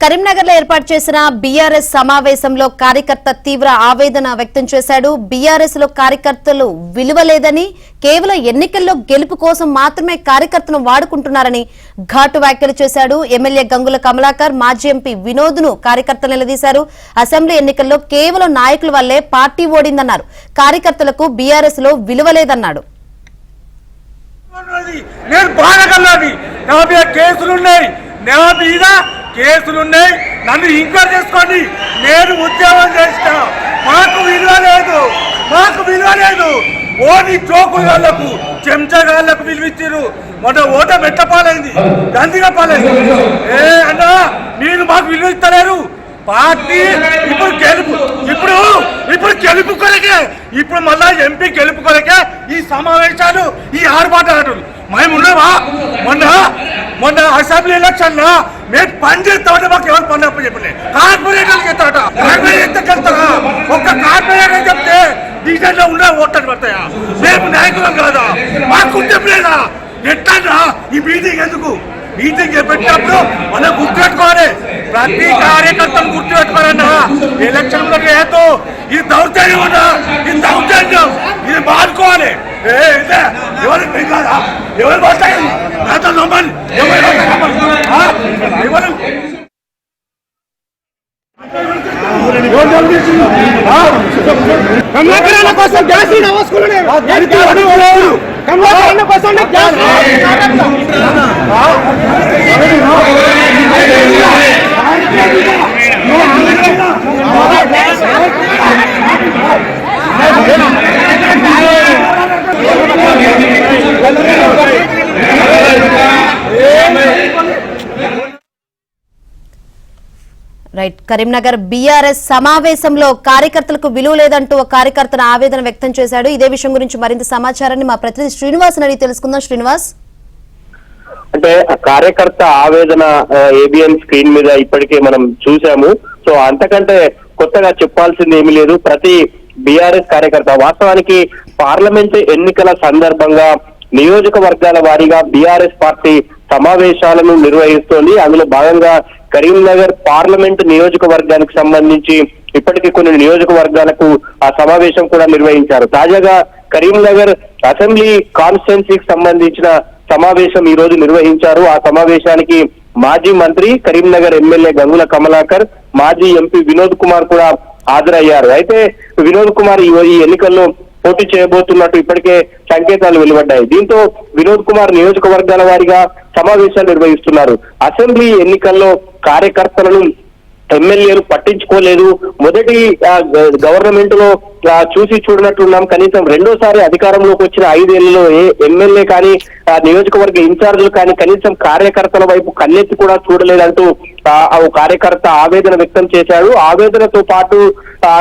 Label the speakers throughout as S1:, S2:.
S1: కరీంనగర్ లో ఏర్పాటు చేసిన బీఆర్ఎస్ సమావేశంలో కార్యకర్త తీవ్ర ఆవేదన వ్యక్తం చేశాడు. బీఆర్ఎస్ లో కార్యకర్తలు విలువ లేదని, కేవలం ఎన్నికల్లో గెలుపు కోసం మాత్రమే కార్యకర్తను వాడుకుంటున్నారని ఘాటు వ్యాఖ్యలు చేశాడు. ఎమ్మెల్యే గంగుల కమలాకర్, మాజీ ఎంపీ వినోద్ ను కార్యకర్తలు నిలదీశారు. అసెంబ్లీ ఎన్నికల్లో కేవలం నాయకుల వల్లే పార్టీ ఓడిందన్నారు. కార్యకర్తలకు బీఆర్ఎస్ లో విలువ లేదన్నాడు.
S2: కేసులున్నాయి, నన్ను ఎంక్వైరీ చేసుకోండి. నేను ఉద్యోగం చేస్తా, మాకు విలువ లేదు. ఓని చోకుగాళ్లకు, చెంచగాళ్లకు విలువిచ్చారు. మొన్న ఓట మెట్టపాలైంది, గందిగా పాలైంది. అన్నా మీరు మాకు విలువ ఇస్తలేరు. పార్టీ ఇప్పుడు గెలుపు కొరకే, ఇప్పుడు మళ్ళా ఎంపీ గెలుపు కొరకే ఈ సమావేశాలు, ఈ ఆర్భాటాలు మేము ఉన్నావా? మొన్న అసెంబ్లీ ఎలక్షన్ లో మేము పని చేస్తామంటే మాకు ఎవరు పని అప్పు చెప్పలే. కార్పొరేటర్కి ఎత్తాట, కార్పొరేటర్కి వెళ్తారా? ఒక్క కార్పొరేటర్ చెప్తే డీజెల్ లో ఉండే ఓట్లు పడతాయా? మేము నాయకులం కాదా? మాకు గుర్తింపులేదా? ఎట్లా ఈ మీటింగ్ ఎందుకు? మీటింగ్ పెట్టినప్పుడు మనం గుర్తుపెట్టుకోవాలి. ప్రతి కార్యకర్తను గుర్తుపెట్టుకోవాలన్నా. ఎలక్షన్ లో లేదు, ఇది దౌర్జన్యం అన్నా, ఇది దౌర్జన్యం, ఇది మానుకోవాలి. ఎవరు కాదా? ఎవరు పడతాయి నాతో నమ్మని? ఎవరు కమలాకరణ కోసం గ్యాస్ కమలాకరణ కోసం
S1: రైట్. కరీంనగర్ బీఆర్ఎస్ సమావేశంలో కార్యకర్తలకు విలువ లేదంటూ ఒక కార్యకర్తను ఆవేదన వ్యక్తం చేశాడు. ఇదే విషయం గురించి మరింత సమాచారాన్ని మా ప్రతినిధి శ్రీనివాస్ అడిగి తెలుసుకుందాం. శ్రీనివాస్,
S3: అంటే కార్యకర్త ఆవేదన ఏబిఎన్ స్క్రీన్ మీద ఇప్పటికే మనం చూసాము. సో అంతకంటే కొత్తగా చెప్పాల్సింది ఏమీ లేదు. ప్రతి బీఆర్ఎస్ కార్యకర్త వాస్తవానికి పార్లమెంట్ ఎన్నికల సందర్భంగా నియోజకవర్గాల వారీగా బీఆర్ఎస్ పార్టీ సమావేశాలను నిర్వహిస్తోంది. అందులో భాగంగా కరీంనగర్ పార్లమెంట్ నియోజకవర్గానికి సంబంధించి ఇప్పటికీ కొన్ని నియోజకవర్గాలకు ఆ సమావేశం కూడా నిర్వహించారు. తాజాగా కరీంనగర్ అసెంబ్లీ కాన్స్టిట్యున్సీకి సంబంధించిన సమావేశం ఈ రోజు నిర్వహించారు. ఆ సమావేశానికి మాజీ మంత్రి, కరీంనగర్ ఎమ్మెల్యే గంగుల కమలాకర్, మాజీ ఎంపీ వినోద్ కుమార్ కూడా హాజరయ్యారు. అయితే వినోద్ కుమార్ ఈ ఎన్నికల్లో పోటీ చేయబోతున్నట్టు ఇప్పటికే సంకేతాలు వెలువడ్డాయి. దీంతో వినోద్ కుమార్ నియోజకవర్గాల వారీగా సమావేశాలు నిర్వహిస్తున్నారు. అసెంబ్లీ ఎన్నికల్లో కార్యకర్తలను ఎమ్మెల్యేలు పట్టించుకోలేదు. మొదటి గవర్నమెంట్ లో చూసి చూడనట్టున్నాం. కనీసం రెండోసారి అధికారంలోకి వచ్చిన 5 ఏళ్లలో ఏ ఎమ్మెల్యే కానీ నియోజకవర్గ ఇన్ఛార్జీలు కానీ కనీసం కార్యకర్తల వైపు కన్నెత్తి కూడా చూడలేదంటూ కార్యకర్త ఆవేదన వ్యక్తం చేశాడు. ఆవేదనతో పాటు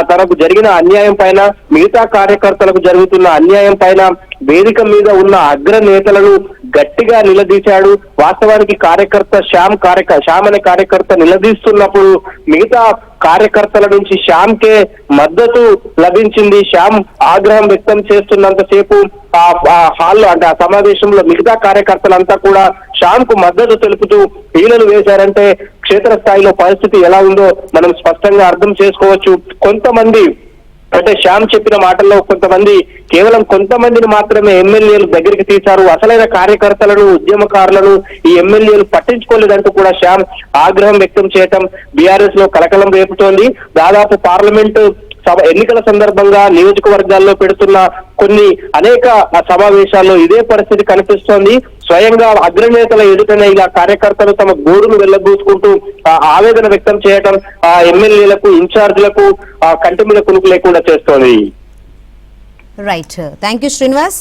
S3: తనకు జరిగిన అన్యాయం పైన, మిగతా కార్యకర్తలకు జరుగుతున్న అన్యాయం పైన వేదిక మీద ఉన్న అగ్రనేతలను గట్టిగా నిలదీశాడు. వాస్తవానికి కార్యకర్త శ్యామ్ అనే కార్యకర్త నిలదీస్తున్నప్పుడు మిగతా కార్యకర్తల నుంచి శ్యామ్ కే మద్దతు లభించింది. శ్యామ్ ఆగ్రహం వ్యక్తం చేస్తున్నంతసేపు ఆ హాల్లో, అంటే ఆ సమావేశంలో మిగతా కార్యకర్తలంతా కూడా శ్యామ్ కు మద్దతు తెలుపుతూ ఈలలు వేశారంటే క్షేత్రస్థాయిలో పరిస్థితి ఎలా ఉందో మనం స్పష్టంగా అర్థం చేసుకోవచ్చు. కొంతమంది, అంటే శ్యామ్ చెప్పిన మాటల్లో కొంతమంది, కేవలం కొంతమందిని మాత్రమే ఎమ్మెల్యేలు దగ్గరికి తీశారు. అసలైన కార్యకర్తలను, ఉద్యమకారులను ఈ ఎమ్మెల్యేలు పట్టించుకోలేదంటూ కూడా శ్యామ్ ఆగ్రహం వ్యక్తం చేయటం బీఆర్ఎస్ లో కలకలం రేపుతోంది. దాదాపు పార్లమెంటు ఎన్నికల సందర్భంగా నియోజకవర్గాల్లో పెడుతున్న అనేక సమావేశాల్లో ఇదే పరిస్థితి కనిపిస్తోంది. స్వయంగా అగ్రనేతల ఎదుటనే ఇలా కార్యకర్తలు తమ గోడును వెళ్లబూసుకుంటూ ఆవేదన వ్యక్తం చేయటం ఎమ్మెల్యేలకు, ఇన్ఛార్జీలకు కంటి మీద కునుకు లేకుండా చేస్తోంది.
S1: రైట్. Thank you Srinivas.